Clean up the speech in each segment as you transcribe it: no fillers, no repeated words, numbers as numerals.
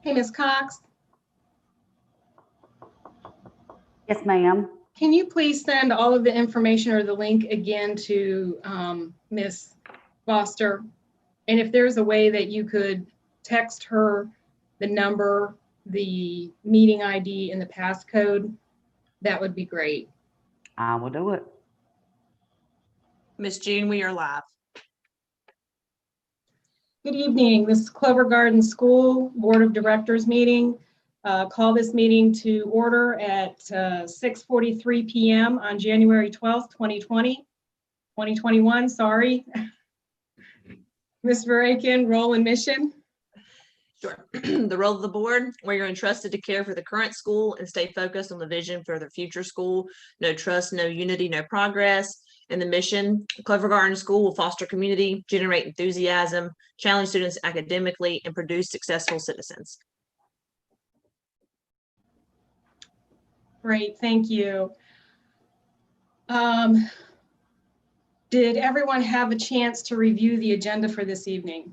Hey, Ms. Cox, Yes, ma'am. can you please send all of the information or the link again to Ms. Foster? And if there's a way that you could text her the number, the meeting ID, and the passcode, that would be great. I will do it. Miss June, we are live. Good evening. This is Clover Garden School Board of Directors meeting. Call this meeting to order at 6:43 p.m. on January 12th, 2021, sorry. Ms. Verakin, role and mission. Sure. The role of the board, where you're entrusted to care for the current school and stay focused on the vision for the future school. No trust, no unity, no progress. And the mission, Clover Garden School will foster community, generate enthusiasm, challenge students academically, and produce successful citizens. Great, thank you. Did everyone have a chance to review the agenda for this evening?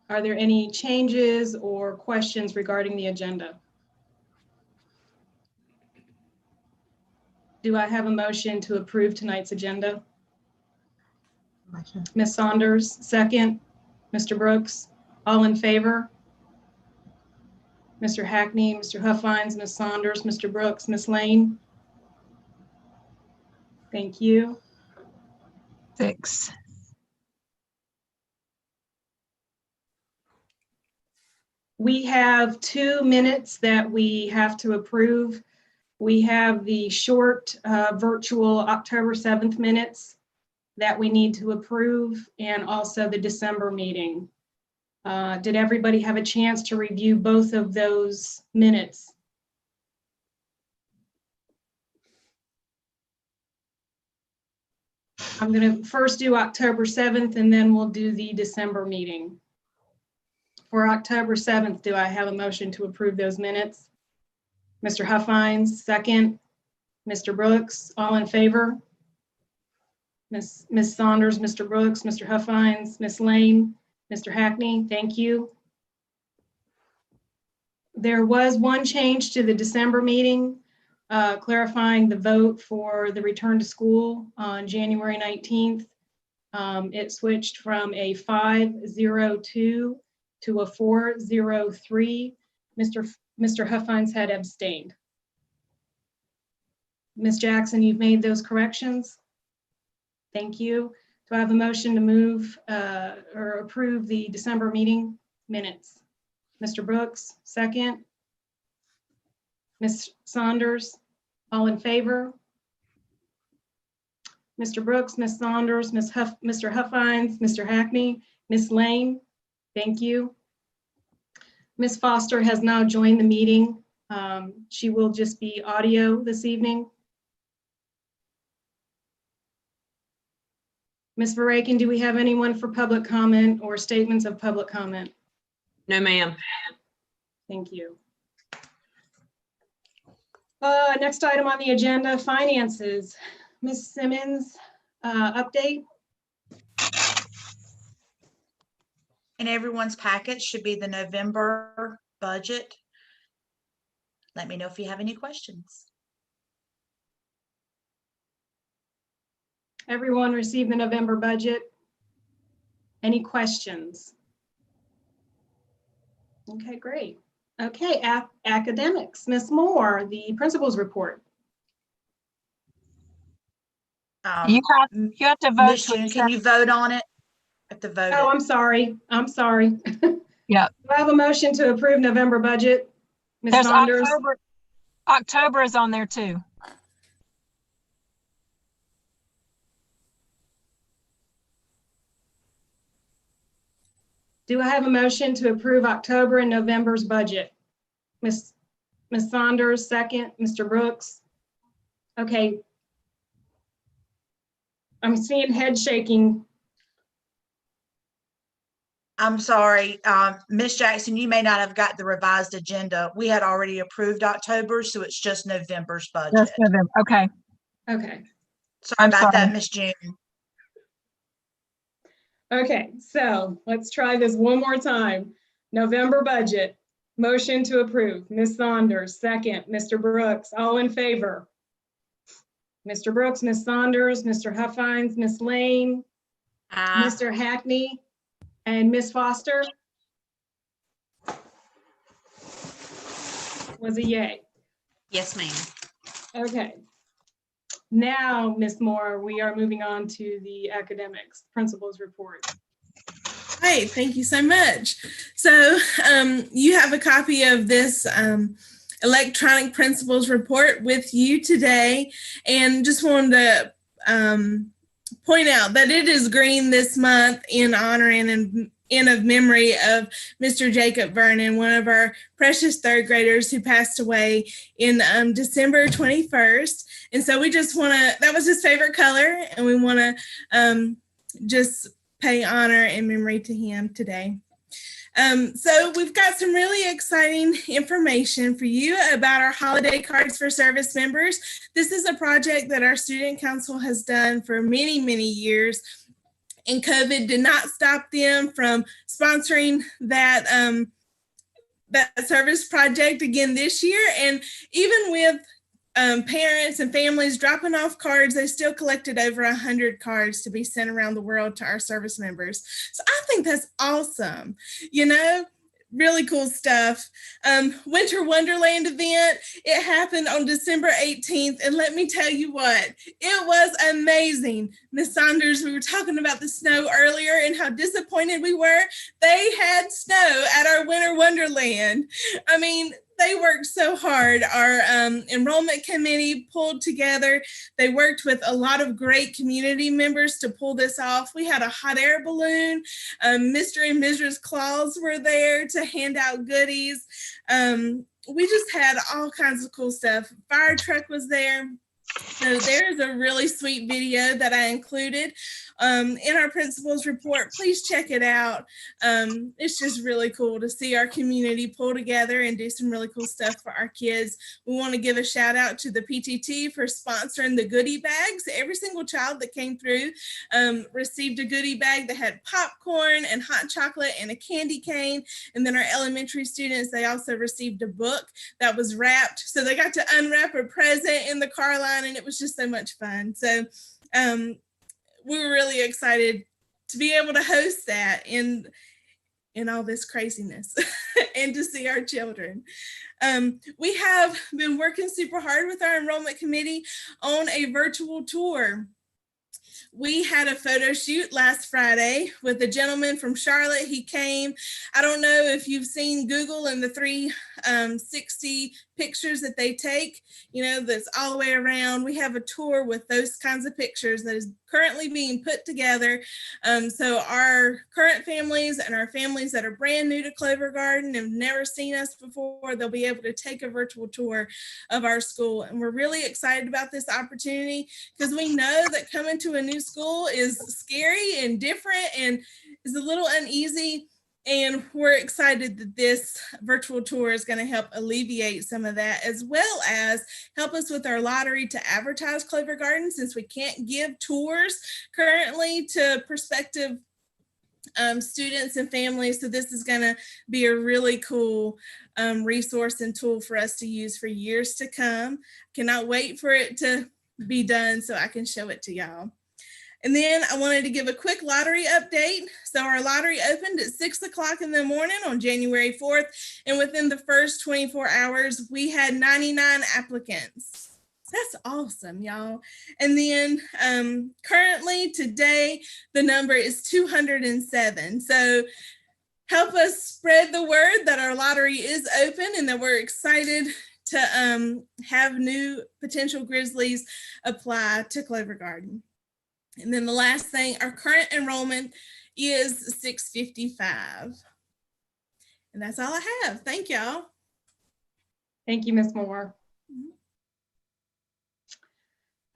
Are there any changes or questions regarding the agenda? Do I have a motion to approve tonight's agenda? Ms. Saunders, second. Mr. Brooks, all in favor? Mr. Hackney, Mr. Huffines, Ms. Saunders, Mr. Brooks, Ms. Lane? Thank you. 6. We have 2 minutes that we have to approve. We have the short virtual October 7th minutes that we need to approve, and also the December meeting. Did everybody have a chance to review both of those minutes? I'm going to first do October 7th, and then we'll do the December meeting. For October 7th, do I have a motion to approve those minutes? Mr. Huffines, second. Mr. Brooks, all in favor? Ms. Saunders, Mr. Brooks, Mr. Huffines, Ms. Lane, Mr. Hackney, thank you. There was one change to the December meeting, clarifying the vote for the return to school on January 19th. It switched from a 5-0-2 to a 4-0-3. Mr. Huffines had abstained. Ms. Jackson, you've made those corrections? Thank you. Do I have a motion to move or approve the December meeting minutes? Mr. Brooks, second. Ms. Saunders, all in favor? Mr. Brooks, Ms. Saunders, Mr. Huffines, Mr. Hackney, Ms. Lane, thank you. Ms. Foster has now joined the meeting. She will just be audio this evening. Ms. Verakin, do we have anyone for public comment or statements of public comment? No, ma'am. Thank you. Next item on the agenda, finances. Ms. Simmons, update. In everyone's packet should be the November budget. Let me know if you have any questions. Everyone received the November budget. Any questions? Okay, great. Okay, academics. Ms. Moore, the principal's report. You have to vote. Ms. June, can you vote on it? Have to vote. Oh, I'm sorry. I'm sorry. Yeah. Do I have a motion to approve November budget? Ms. There's Saunders? October is on there too. Do I have a motion to approve October and November's budget? Ms. Saunders, second. Mr. Brooks? Okay. I'm seeing head shaking. I'm sorry, Ms. Jackson, you may not have got the revised agenda. We had already approved October, so it's just November's budget. Just November. Okay. Okay. Sorry I'm about sorry. that, Ms. June. Okay, so let's try this one more time. November budget, motion to approve. Ms. Saunders, second. Mr. Brooks, all in favor? Mr. Brooks, Ms. Saunders, Mr. Huffines, Ms. Lane, Mr. Hackney, and Ms. Foster? Was a yay. Yes, ma'am. Okay. Now, Ms. Moore, we are moving on to the academics, principal's report. Hi, thank you so much. So you have a copy of this electronic principals report with you today, and just wanted to point out that it is green this month in honor and in of memory of Mr. Jacob Vernon, one of our precious third graders who passed away in December 21st. And so we just want to, that was his favorite color, and we want to just pay honor and memory to him today. So we've got some really exciting information for you about our holiday cards for service members. This is a project that our student council has done for many, many years, and COVID did not stop them from sponsoring that, that service project again this year. And even with parents and families dropping off cards, they still collected over 100 cards to be sent around the world to our service members. So I think that's awesome. You know, really cool stuff. Winter Wonderland event, it happened on December 18th. And let me tell you what, it was amazing. Ms. Saunders, we were talking about the snow earlier and how disappointed we were. They had snow at our Winter Wonderland. I mean, they worked so hard. Our enrollment committee pulled together. They worked with a lot of great community members to pull this off. We had a hot air balloon. Mr. and Mrs. Claus were there to hand out goodies. We just had all kinds of cool stuff. Fire truck was there. So there's a really sweet video that I included in our principal's report. Please check it out. It's just really cool to see our community pull together and do some really cool stuff for our kids. We want to give a shout out to the PTT for sponsoring the goodie bags. Every single child that came through received a goodie bag that had popcorn and hot chocolate and a candy cane. And then our elementary students, they also received a book that was wrapped. So they got to unwrap a present in the car line, and it was just so much fun. So we were really excited to be able to host that in all this craziness and to see our children. We have been working super hard with our enrollment committee on a virtual tour. We had a photo shoot last Friday with a gentleman from Charlotte. He came. I don't know if you've seen Google and the 360 pictures that they take, you know, that's all the way around. We have a tour with those kinds of pictures that is currently being put together. So our current families and our families that are brand new to Clover Garden and have never seen us before, they'll be able to take a virtual tour of our school. And we're really excited about this opportunity because we know that coming to a new school is scary and different and is a little uneasy. And we're excited that this virtual tour is going to help alleviate some of that, as well as help us with our lottery to advertise Clover Garden, since we can't give tours currently to prospective students and families. So this is going to be a really cool resource and tool for us to use for years to come. Cannot wait for it to be done so I can show it to y'all. And then I wanted to give a quick lottery update. So our lottery opened at 6 o'clock in the morning on January 4th. And within the first 24 hours, we had 99 applicants. That's awesome, y'all. And then currently today, the number is 207. So help us spread the word that our lottery is open and that we're excited to have new potential Grizzlies apply to Clover Garden. And then the last thing, our current enrollment is 655. And that's all I have. Thank y'all. Thank you, Ms. Moore.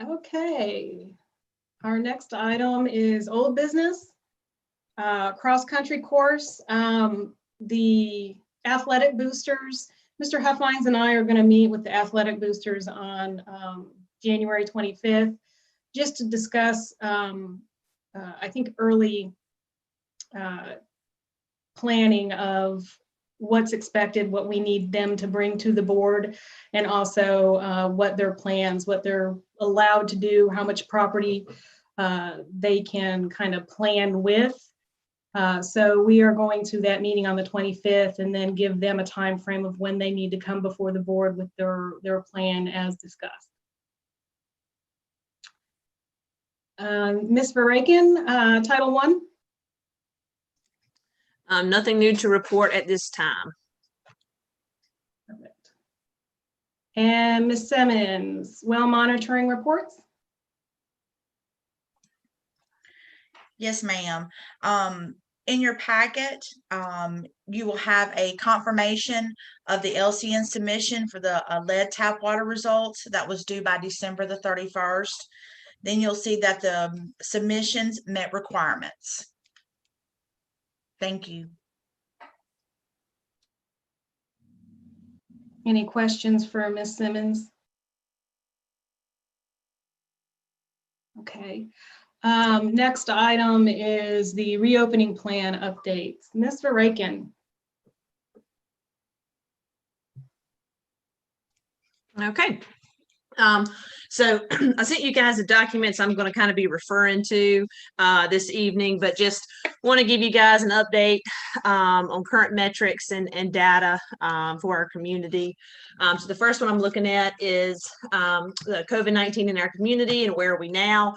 Okay, our next item is old business, cross-country course. The athletic boosters, Mr. Huffines and I are going to meet with the athletic boosters on January 25th, just to discuss, I think, early planning of what's expected, what we need them to bring to the board, and also what their plans, what they're allowed to do, how much property they can kind of plan with. So we are going to that meeting on the 25th and then give them a time frame of when they need to come before the board with their plan as discussed. Ms. Verakin, Title I. Nothing new to report at this time. Perfect. And Ms. Simmons, well monitoring reports. Yes, ma'am. In your packet, you will have a confirmation of the LCN submission for the lead tap water results that was due by December the 31st. Then you'll see that the submissions met requirements. Thank you. Any questions for Ms. Simmons? Okay. Next item is the reopening plan updates. Ms. Verakin. Okay. So I sent you guys the documents I'm going to kind of be referring to this evening, but just want to give you guys an update on current metrics and data for our community. So the first one I'm looking at is the COVID-19 in our community and where are we now.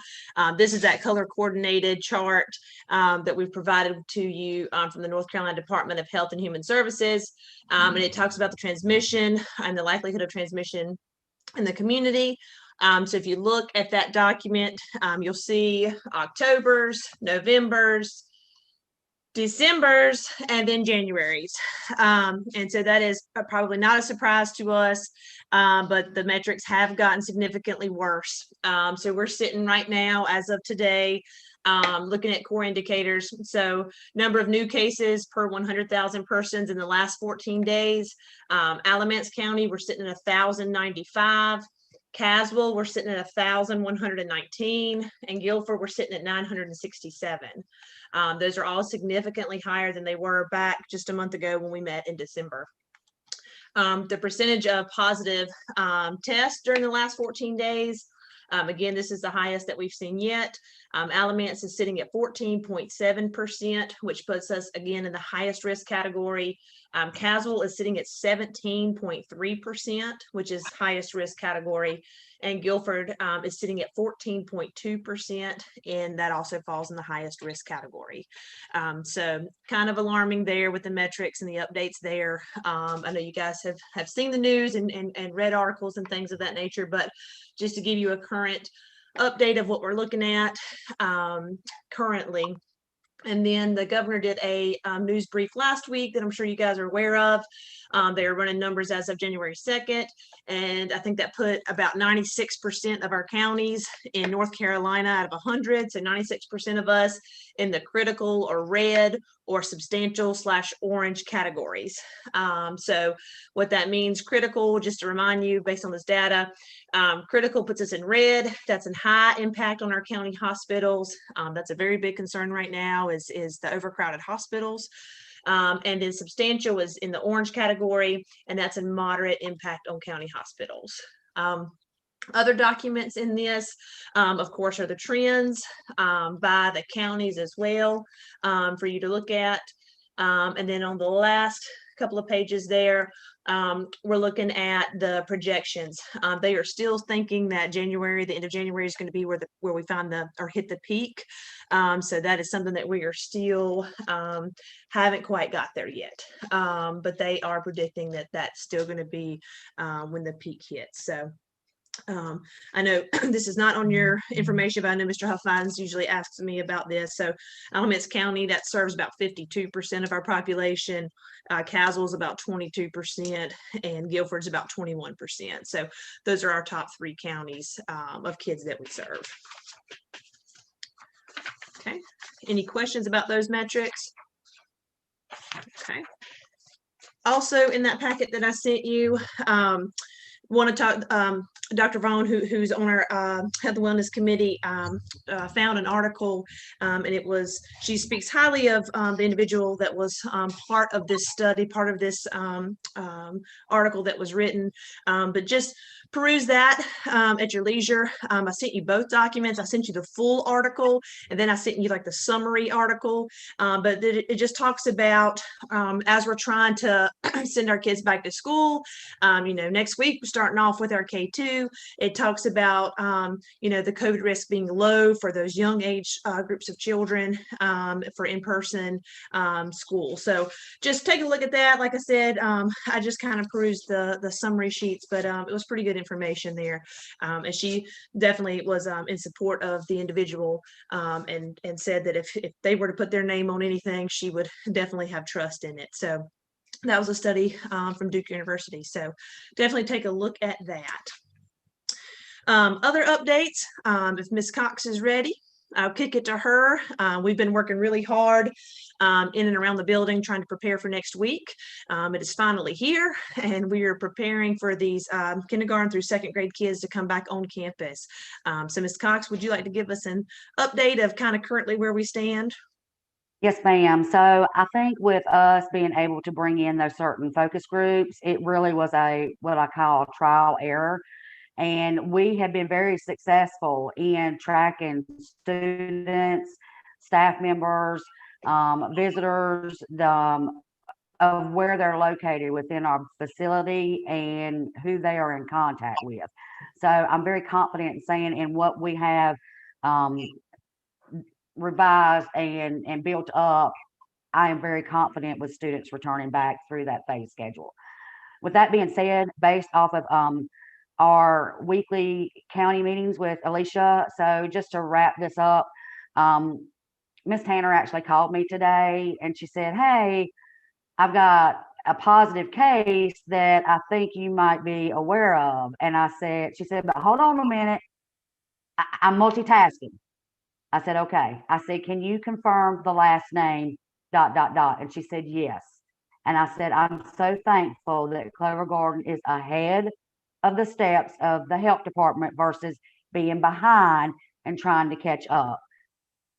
This is that color coordinated chart that we've provided to you from the North Carolina Department of Health and Human Services. And it talks about the transmission and the likelihood of transmission in the community. So if you look at that document, you'll see October's, November's, December's, and then January's. And so that is probably not a surprise to us, but the metrics have gotten significantly worse. So we're sitting right now, as of today, looking at core indicators. So number of new cases per 100,000 persons in the last 14 days. Alamance County, we're sitting at 1,095. Caswell, we're sitting at 1,119, and Guilford, we're sitting at 967. Those are all significantly higher than they were back just a month ago when we met in December. The percentage of positive tests during the last 14 days, again, this is the highest that we've seen yet. Alamance is sitting at 14.7%, which puts us again in the highest risk category. Caswell is sitting at 17.3%, which is highest risk category. And Guilford is sitting at 14.2%, and that also falls in the highest risk category. So kind of alarming there with the metrics and the updates there. I know you guys have seen the news and read articles and things of that nature, but just to give you a current update of what we're looking at currently. And then the governor did a news brief last week that I'm sure you guys are aware of. They were running numbers as of January 2nd. And I think that put about 96% of our counties in North Carolina out of 100. So 96% of us in the critical or red or substantial / orange categories. So what that means, critical, just to remind you based on this data, critical puts us in red. That's in high impact on our county hospitals. That's a very big concern right now is the overcrowded hospitals. And then substantial is in the orange category, and that's a moderate impact on county hospitals. Other documents in this, of course, are the trends by the counties as well for you to look at. And then on the last couple of pages there, we're looking at the projections. They are still thinking that January, the end of January, is going to be where we find or hit the peak. So that is something that we are still haven't quite got there yet. But they are predicting that that's still going to be when the peak hits. So I know this is not on your information, but I know Mr. Huffines usually asks me about this. So Alamance County, that serves about 52% of our population. Caswell's about 22%, and Guilford's about 21%. So those are our top 3 counties of kids that we serve. Okay, any questions about those metrics? Okay. Also in that packet that I sent you, want to talk, Dr. Vaughn, who's on our Health and Wellness Committee, found an article, and she speaks highly of the individual that was part of this study, part of this article that was written, but just peruse that at your leisure. I sent you both documents. I sent you the full article, and then I sent you like the summary article, but it just talks about as we're trying to send our kids back to school, next week we're starting off with our K2. It talks about the COVID risk being low for those young age groups of children for in-person school. So just take a look at that. Like I said, I just kind of perused the summary sheets, but it was pretty good information there. And she definitely was in support of the individual, and said that if they were to put their name on anything, she would definitely have trust in it. So that was a study from Duke University. So definitely take a look at that. Other updates, if Ms. Cox is ready, I'll kick it to her. We've been working really hard in and around the building trying to prepare for next week. It is finally here, and we are preparing for these kindergarten through second grade kids to come back on campus. So Ms. Cox, would you like to give us an update of kind of currently where we stand? Yes, ma'am. So I think with us being able to bring in those certain focus groups, it really was what I call trial error. And we have been very successful in tracking students, staff members, visitors, of where they're located within our facility and who they are in contact with. So I'm very confident in saying in what we have revised and built up, I am very confident with students returning back through that phase schedule. With that being said, based off of our weekly county meetings with Alicia, so just to wrap this up, Miss Tanner actually called me today and she said, hey, I've got a positive case that I think you might be aware of. And she said, but hold on a minute, I'm multitasking. I said, okay. I said, can you confirm the last name, ... And she said, yes. And I said, I'm so thankful that Clover Garden is ahead of the steps of the health department versus being behind and trying to catch up.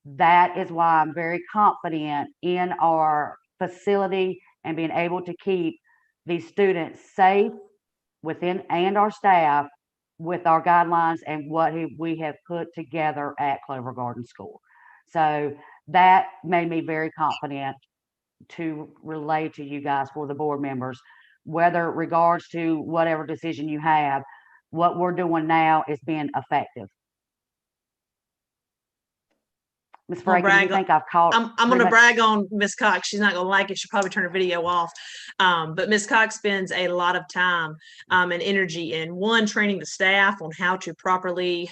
That is why I'm very confident in our facility and being able to keep these students safe within and our staff with our guidelines and what we have put together at Clover Garden School. So that made me very confident to relay to you guys for the board members, whether regards to whatever decision you have, what we're doing now is being effective. Ms. Frank, do you think I've caught? I'm going to brag on Ms. Cox. She's not going to like it. She'll probably turn her video off. But Ms. Cox spends a lot of time and energy in training the staff on how to properly,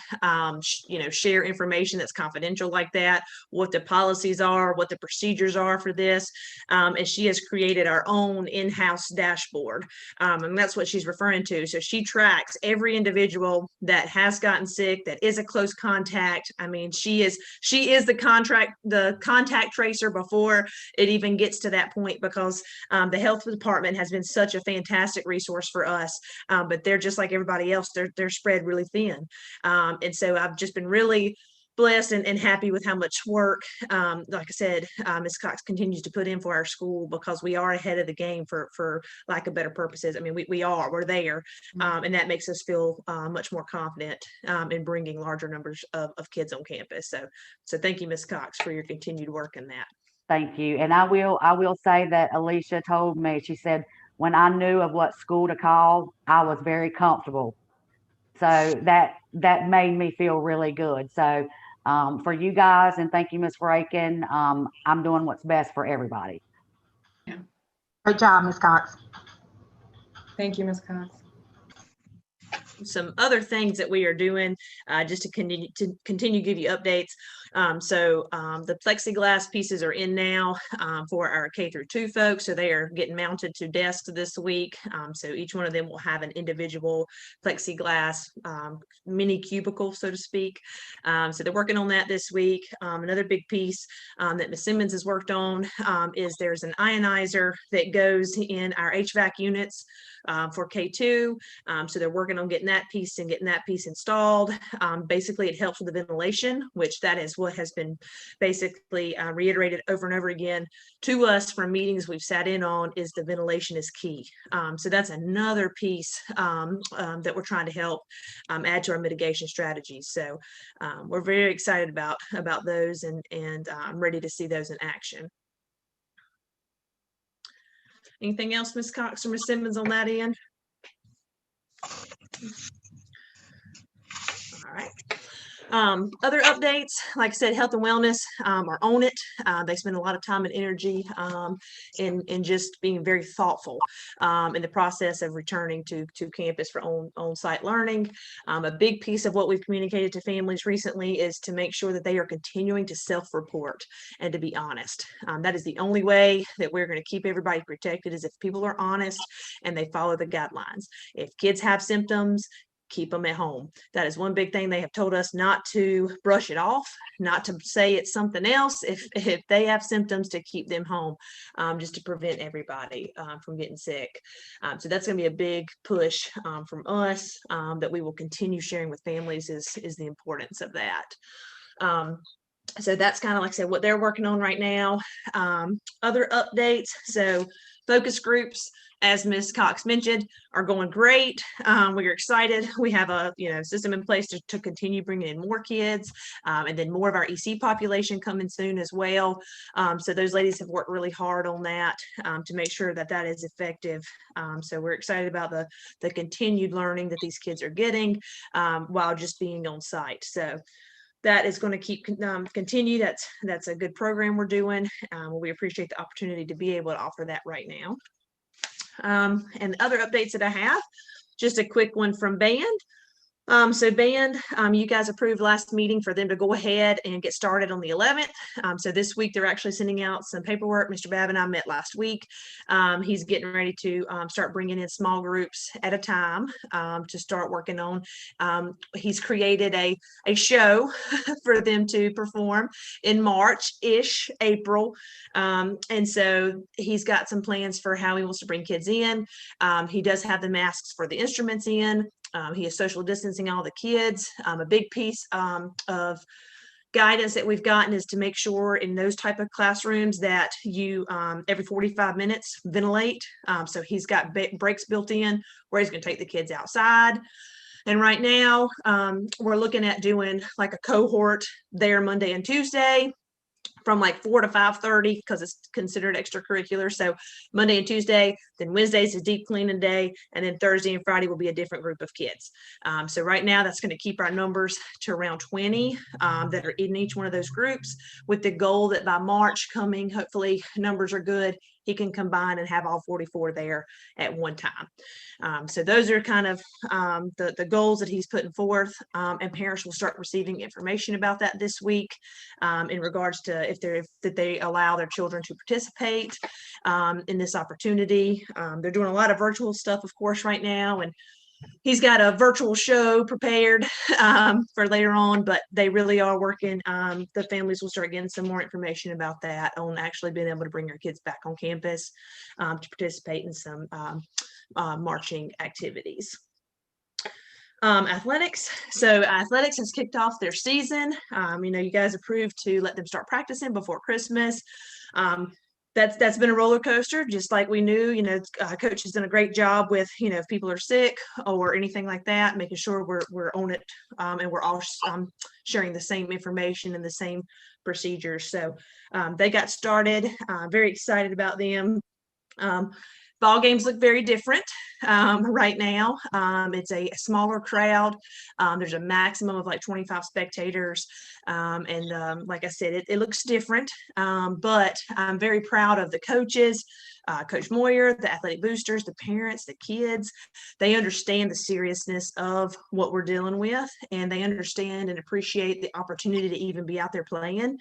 share information that's confidential like that, what the policies are, what the procedures are for this. And she has created our own in-house dashboard. And that's what she's referring to. So she tracks every individual that has gotten sick, that is a close contact. I mean, she is the contact tracer before it even gets to that point, because the health department has been such a fantastic resource for us, but they're just like everybody else, they're spread really thin, and so I've just been really blessed and happy with how much work, like I said, Ms. Cox continues to put in for our school, because we are ahead of the game for lack of better purposes. I mean, we're there, and that makes us feel much more confident in bringing larger numbers of kids on campus. So thank you, Ms. Cox, for your continued work in that. Thank you. And I will say that Alicia told me, she said, when I knew of what school to call, I was very comfortable. So that made me feel really good. So for you guys, and thank you, Ms. Rakin, I'm doing what's best for everybody. Yeah. Great job, Ms. Cox. Thank you, Ms. Cox. Some other things that we are doing just to continue to give you updates. The plexiglass pieces are in now for our K-2 folks. So they are getting mounted to desks this week. So each one of them will have an individual plexiglass mini cubicle, so to speak. So they're working on that this week. Another big piece that Ms. Simmons has worked on is there's an ionizer that goes in our HVAC units for K2. So they're working on getting that piece and getting that piece installed. Basically, it helps with the ventilation, which that is what has been basically reiterated over and over again to us from meetings we've sat in on, is the ventilation is key. So that's another piece that we're trying to help add to our mitigation strategies. So we're very excited about those, and I'm ready to see those in action. Anything else, Ms. Cox or Ms. Simmons, on that end? All right. Other updates, like I said, health and wellness are on it. They spend a lot of time and energy in just being very thoughtful in the process of returning to campus for on-site learning. A big piece of what we've communicated to families recently is to make sure that they are continuing to self-report and to be honest. That is the only way that we're going to keep everybody protected, is if people are honest and they follow the guidelines. If kids have symptoms, keep them at home. That is one big thing they have told us, not to brush it off, not to say it's something else. If they have symptoms, to keep them home, just to prevent everybody from getting sick. So that's going to be a big push from us that we will continue sharing with families, is the importance of that. So that's kind of, like I said, what they're working on right now. Other updates. So focus groups, as Ms. Cox mentioned, are going great. We're excited. We have a system in place to continue bringing in more kids, and then more of our EC population coming soon as well. So those ladies have worked really hard on that to make sure that that is effective. So we're excited about the continued learning that these kids are getting while just being on site. So that is going to keep continue. That's a good program we're doing. We appreciate the opportunity to be able to offer that right now. And other updates that I have, just a quick one from band. So band, you guys approved last meeting for them to go ahead and get started on the 11th. So this week they're actually sending out some paperwork. Mr. Babb and I met last week. He's getting ready to start bringing in small groups at a time to start working on. He's created a show for them to perform in March-ish, April. And so he's got some plans for how he wants to bring kids in. He does have the masks for the instruments in. He is social distancing all the kids. A big piece of guidance that we've gotten is to make sure in those type of classrooms that you every 45 minutes ventilate. So he's got breaks built in where he's going to take the kids outside. And right now we're looking at doing like a cohort there Monday and Tuesday, from like 4 to 5:30, because it's considered extracurricular. So Monday and Tuesday, then Wednesday's a deep cleaning day, and then Thursday and Friday will be a different group of kids. So right now that's going to keep our numbers to around 20 that are in each one of those groups, with the goal that by March coming, hopefully numbers are good, he can combine and have all 44 there at one time. So those are kind of the goals that he's putting forth, and parents will start receiving information about that this week in regards to if they allow their children to participate in this opportunity. They're doing a lot of virtual stuff, of course, right now, and he's got a virtual show prepared for later on, but they really are working. The families will start getting some more information about that, on actually being able to bring their kids back on campus to participate in some marching activities. Athletics. So athletics has kicked off their season. You guys approved to let them start practicing before Christmas. That's been a roller coaster, just like we knew. Coach has done a great job with, if people are sick or anything like that, making sure we're on it, and we're all sharing the same information and the same procedures. So they got started. Very excited about them. Ball games look very different right now. It's a smaller crowd. There's a maximum of like 25 spectators. And like I said, it looks different, but I'm very proud of the coaches, Coach Moyer, the athletic boosters, the parents, the kids. They understand the seriousness of what we're dealing with, and they understand and appreciate the opportunity to even be out there playing.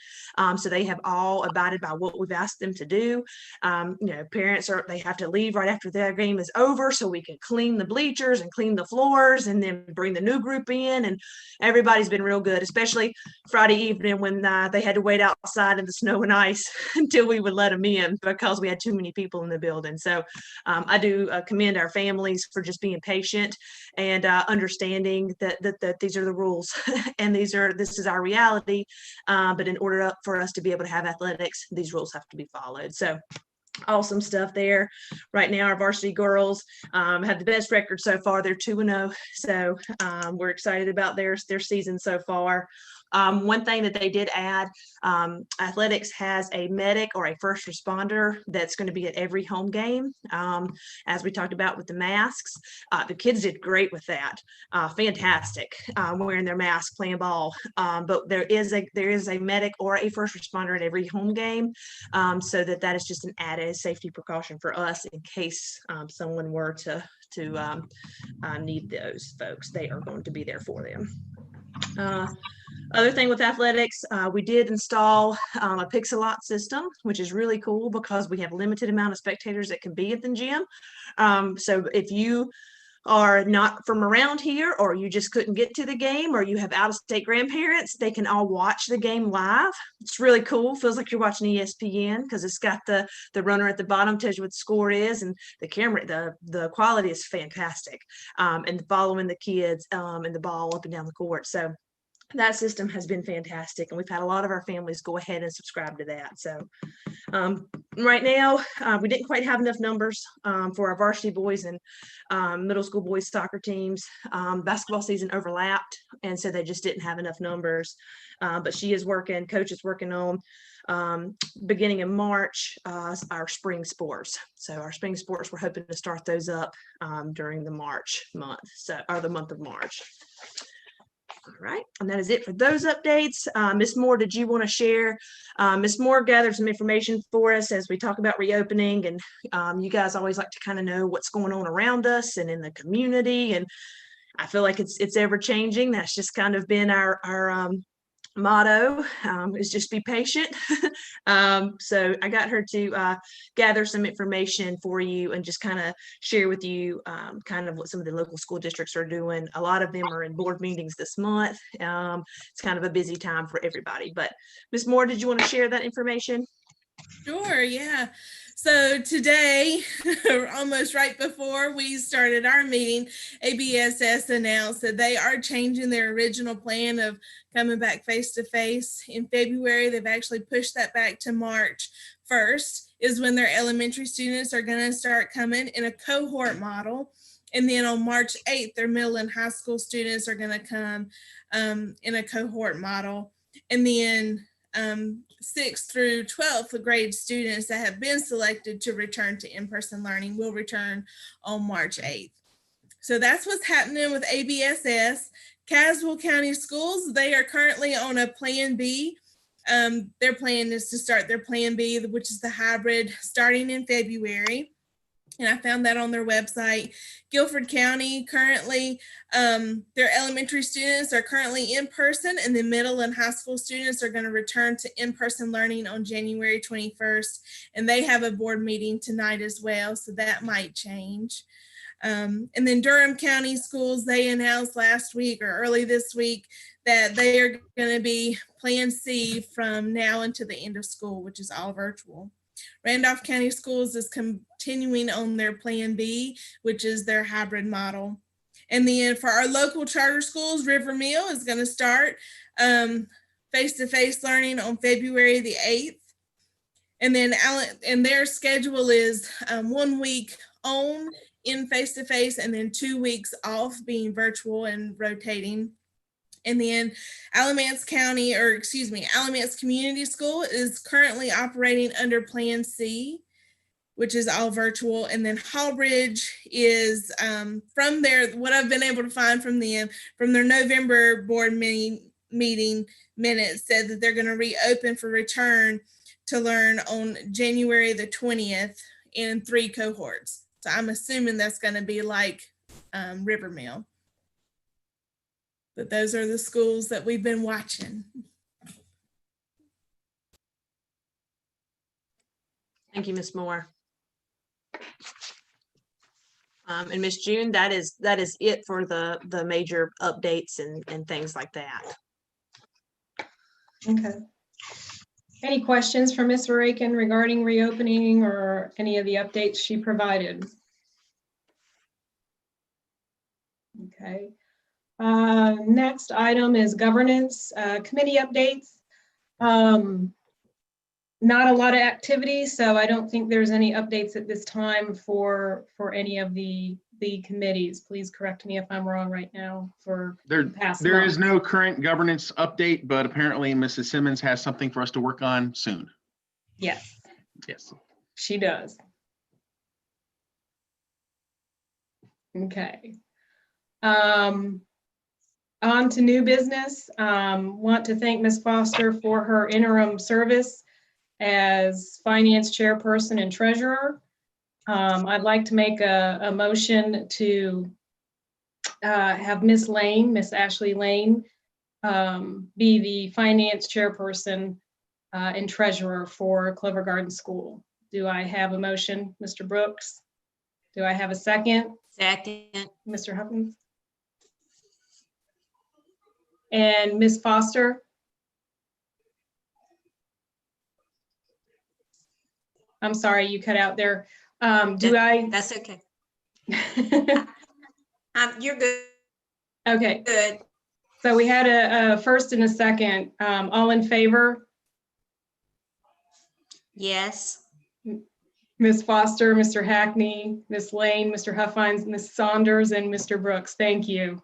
So they have all abided by what we've asked them to do. Parents they have to leave right after their game is over so we can clean the bleachers and clean the floors and then bring the new group in. And everybody's been real good, especially Friday evening when they had to wait outside in the snow and ice until we would let them in because we had too many people people in the building. So I do commend our families for just being patient and understanding that these are the rules and this is our reality. But in order for us to be able to have athletics, these rules have to be followed. So awesome stuff there. Right now, our varsity girls have the best record so far. They're 2-0. So we're excited about their season so far. One thing that they did add, athletics has a medic or a first responder that's going to be at every home game. As we talked about with the masks, the kids did great with that. Fantastic, wearing their mask, playing ball. But there is a medic or a first responder at every home game, so that is just an added safety precaution for us in case someone were to need those folks. They are going to be there for them. Other thing with athletics, we did install a Pixelot system, which is really cool because we have a limited amount of spectators that can be at the gym. So if you are not from around here, or you just couldn't get to the game, or you have out-of-state grandparents, they can all watch the game live. It's really cool. Feels like you're watching ESPN because it's got the runner at the bottom, tells you what the score is, and the camera, the quality is fantastic. And following the kids and the ball up and down the court. So that system has been fantastic, and we've had a lot of our families go ahead and subscribe to that. So right now, we didn't quite have enough numbers for our varsity boys and middle school boys soccer teams. Basketball season overlapped, and so they just didn't have enough numbers. But coach is working on beginning in March, our spring sports. So our spring sports, we're hoping to start those up during the March month, or the month of March. All right, and that is it for those updates. Ms. Moore, did you want to share? Ms. Moore gathered some information for us as we talk about reopening, and you guys always like to kind of know what's going on around us and in the community, and I feel like it's ever changing. That's just kind of been our motto, is just be patient. So I got her to gather some information for you and just kind of share with you kind of what some of the local school districts are doing. A lot of them are in board meetings this month. It's kind of a busy time for everybody. But Ms. Moore, did you want to share that information? Sure, yeah. So today, almost right before we started our meeting, ABSS announced that they are changing their original plan of coming back face-to-face in February. They've actually pushed that back to March 1st is when their elementary students are going to start coming in a cohort model. And then on March 8th, their middle and high school students are going to come in a cohort model. And then 6th through 12th grade students that have been selected to return to in-person learning will return on March 8th. So that's what's happening with ABSS. Caswell County Schools, they are currently on a Plan B. Their plan is to start their Plan B, which is the hybrid, starting in February. And I found that on their website. Guilford County currently, their elementary students are currently in person, and the middle and high school students are going to return to in-person learning on January 21st. And they have a board meeting tonight as well, so that might change. And then Durham County Schools, they announced last week or early this week that they are going to be Plan C from now until the end of school, which is all virtual. Randolph County Schools is continuing on their Plan B, which is their hybrid model. And then for our local charter schools, River Mill is going to start face-to-face learning on February the 8th. And then their schedule is 1 week on in face-to-face and then 2 weeks off being virtual and rotating. And then Alamance Community School is currently operating under Plan C, which is all virtual. And then Hallbridge is from what I've been able to find from them, from their November board meeting minutes, said that they're going to reopen for return to learn on January the 20th in 3 cohorts. So I'm assuming that's going to be like River Mill. But those are the schools that we've been watching. Thank you, Ms. Moore. And Ms. June, that is it for the major updates and things like that. Okay. Any questions for Ms. Veraken regarding reopening or any of the updates she provided? Okay. Next item is governance committee updates. Not a lot of activity, so I don't think there's any updates at this time for any of the committees. Please correct me if I'm wrong right now for the past There month. is no current governance update, but apparently Mrs. Simmons has something for us to work on soon. Yes, Yes. she does. Okay. On to new business. Want to thank Ms. Foster for her interim service as finance chairperson and treasurer. I'd like to make a motion to have Ms. Ashley Lane, be the finance chairperson and treasurer for Clover Garden School. Do I have a motion, Mr. Brooks? Do I have a second? Second. Mr. Huffins? And Ms. Foster? I'm sorry, you cut out there. That's okay. You're good. Okay, Good. so we had a first and a second. All in favor? Yes. Ms. Foster, Mr. Hackney, Ms. Lane, Mr. Huffines, Ms. Saunders, and Mr. Brooks. Thank you.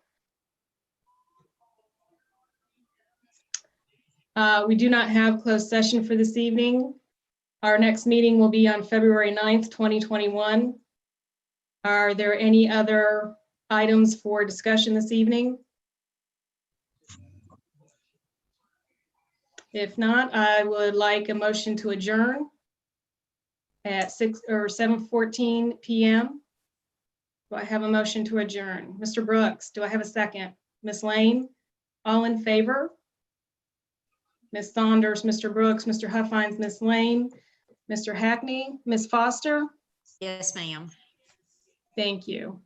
We do not have closed session for this evening. Our next meeting will be on February 9th, 2021. Are there any other items for discussion this evening? If not, I would like a motion to adjourn at 7:14 p.m. Do I have a motion to adjourn? Mr. Brooks, do I have a second? Ms. Lane, all in favor? Ms. Saunders, Mr. Brooks, Mr. Huffines, Ms. Lane, Mr. Hackney, Ms. Foster? Yes, ma'am. Thank you.